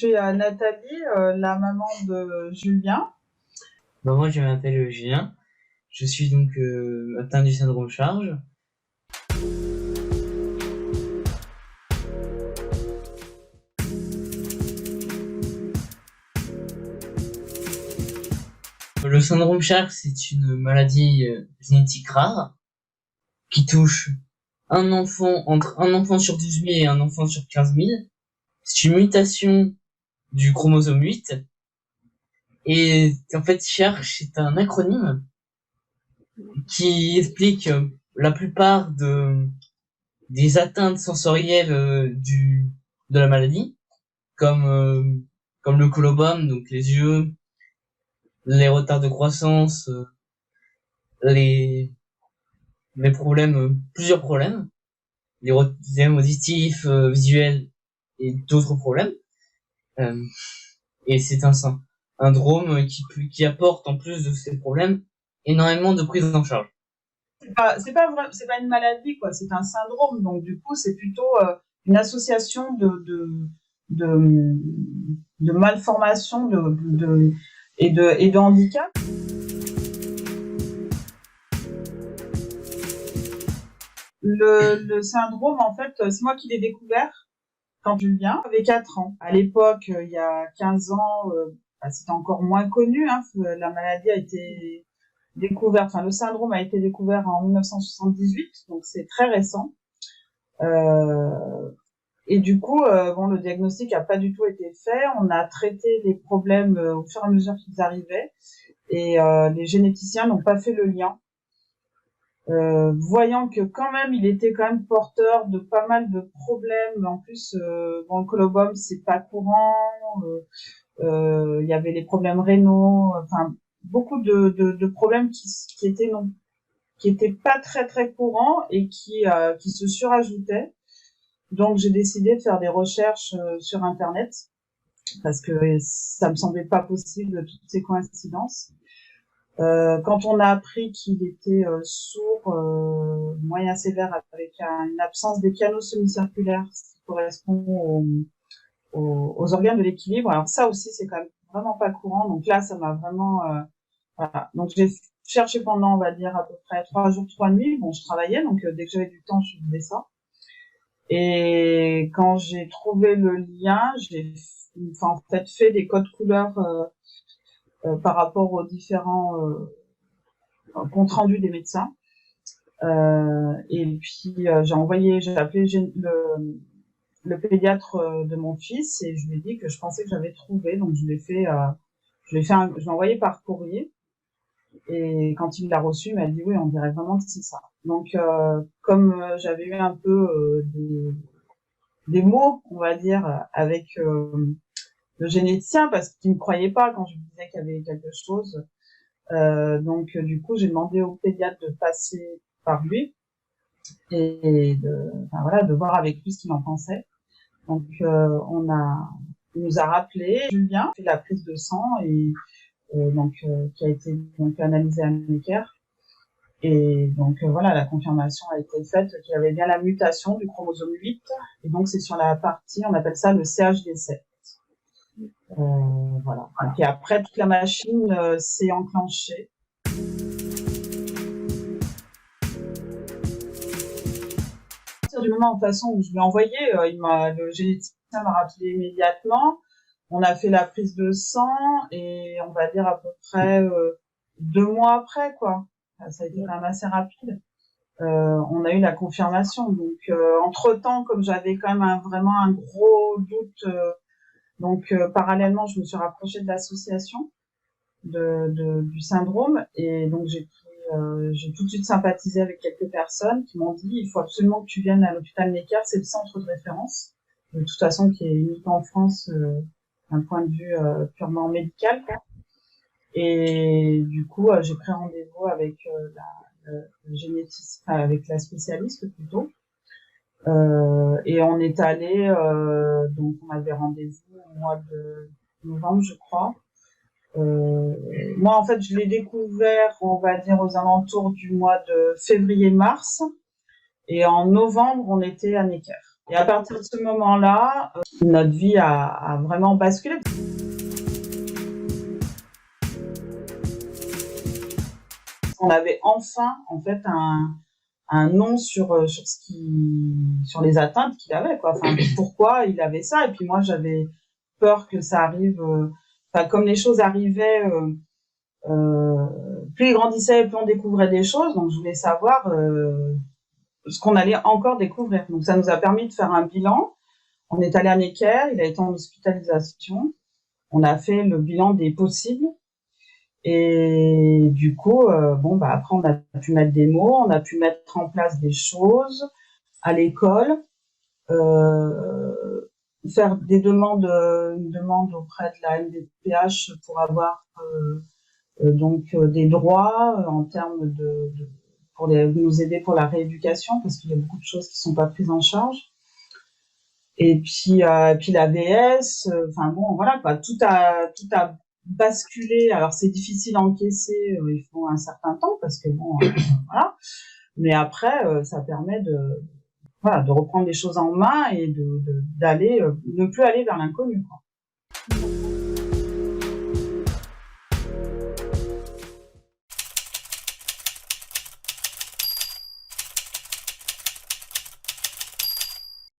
suis Nathalie, la maman de Julien. Bah, moi, je m'appelle Julien. Je suis donc atteint du syndrome Charge. Le syndrome Charge, c'est une maladie génétique rare qui touche entre un enfant sur 12 000 et un enfant sur 15 000. C'est une mutation du chromosome 8. Et en fait, Charge, c'est un acronyme qui explique la plupart des atteintes sensorielles de la maladie, comme le colobome, donc les yeux, les retards de croissance, les problèmes, plusieurs problèmes, les problèmes auditifs, visuels et d'autres problèmes. Et c'est un syndrome qui apporte, en plus de ces problèmes, énormément de prise en charge. C'est pas une maladie, quoi. C'est un syndrome. Donc, du coup, c'est plutôt une association de malformations et de handicap. Le syndrome, en fait, c'est moi qui l'ai découvert quand Julien avait 4 ans. À l'époque, il y a 15 ans, c'était encore moins connu. Hein, la maladie a été découverte, enfin le syndrome a été découvert en 1978, donc c'est très récent. Et du coup, le diagnostic a pas du tout été fait. On a traité les problèmes au fur et à mesure qu'ils arrivaient, et les généticiens n'ont pas fait le lien. Voyant que quand même il était quand même porteur de pas mal de problèmes. En plus, le colobome c'est pas courant. Il y avait les problèmes rénaux, enfin beaucoup de problèmes qui étaient pas très très courants et qui se surajoutaient. Donc j'ai décidé de faire des recherches sur internet parce que ça me semblait pas possible toutes ces coïncidences. Quand on a appris qu'il était sourd, moyen sévère, avec une absence des canaux semi-circulaires, ce qui correspond aux organes de l'équilibre. Alors ça aussi, c'est quand même vraiment pas courant. Donc là, ça m'a vraiment... voilà. Donc j'ai cherché pendant, on va dire, à peu près 3 jours, 3 nuits. Bon, je travaillais, donc dès que j'avais du temps, je faisais ça. Et quand j'ai trouvé le lien, j'ai en fait fait des codes couleurs par rapport aux différents comptes rendus des médecins. Et puis j'ai appelé le pédiatre de mon fils et je lui ai dit que je pensais que j'avais trouvé. Donc je l'ai envoyé par courrier. Et quand il l'a reçu, il m'a dit oui, on dirait vraiment que c'est ça. Donc comme j'avais eu un peu des mots, on va dire, avec le généticien, parce qu'il me croyait pas quand je lui disais qu'il y avait quelque chose. Donc du coup, j'ai demandé au pédiatre de passer par lui et de voir avec lui ce qu'il en pensait. Donc il nous a rappelé, Julien fait la prise de sang et qui a été donc analysé à Necker. Et donc la confirmation a été faite qu'il y avait bien la mutation du chromosome 8. Et donc c'est sur la partie, on appelle ça le CHD7. Voilà. Et après toute la machine s'est enclenchée. À partir du moment de toute façon où je lui ai envoyé, le généticien m'a rappelé immédiatement. On a fait la prise de sang et on va dire à peu près 2 mois après, quoi. Ça a été quand même assez rapide. On a eu la confirmation. Donc, entre-temps, comme j'avais quand même vraiment un gros doute, parallèlement, je me suis rapprochée de l'association du syndrome et donc j'ai tout de suite sympathisé avec quelques personnes qui m'ont dit il faut absolument que tu viennes à l'hôpital Necker, c'est le centre de référence, de toute façon qui est unique en France d'un point de vue purement médical, quoi. Et du coup, j'ai pris rendez-vous avec le généticien, avec la spécialiste plutôt. Et on est allé, donc on avait rendez-vous au mois de novembre, je crois. Moi, en fait, je l'ai découvert, on va dire, aux alentours du mois de février-mars. Et en novembre, on était à Necker. Et à partir de ce moment-là, notre vie a vraiment basculé. On avait enfin, en fait, un nom sur sur les atteintes qu'il avait, quoi. Enfin, pourquoi il avait ça. Et puis moi, j'avais peur que ça arrive, enfin, comme les choses arrivaient, plus il grandissait, plus on découvrait des choses. Donc, je voulais savoir, ce qu'on allait encore découvrir. Donc, ça nous a permis de faire un bilan. On est allé à Necker, il a été en hospitalisation. On a fait le bilan des possibles. Et du coup, bon, bah, après, on a pu mettre des mots, on a pu mettre en place des choses à l'école, faire des demandes, une demande auprès de la MDPH pour avoir des droits en termes pour nous aider pour la rééducation, parce qu'il y a beaucoup de choses qui sont pas prises en charge. Et puis l'AVS, enfin bon, voilà quoi, tout a basculé. Alors c'est difficile à encaisser, il faut un certain temps parce que bon, voilà. Mais après, ça permet de reprendre les choses en main et d'aller, ne plus aller vers l'inconnu, quoi.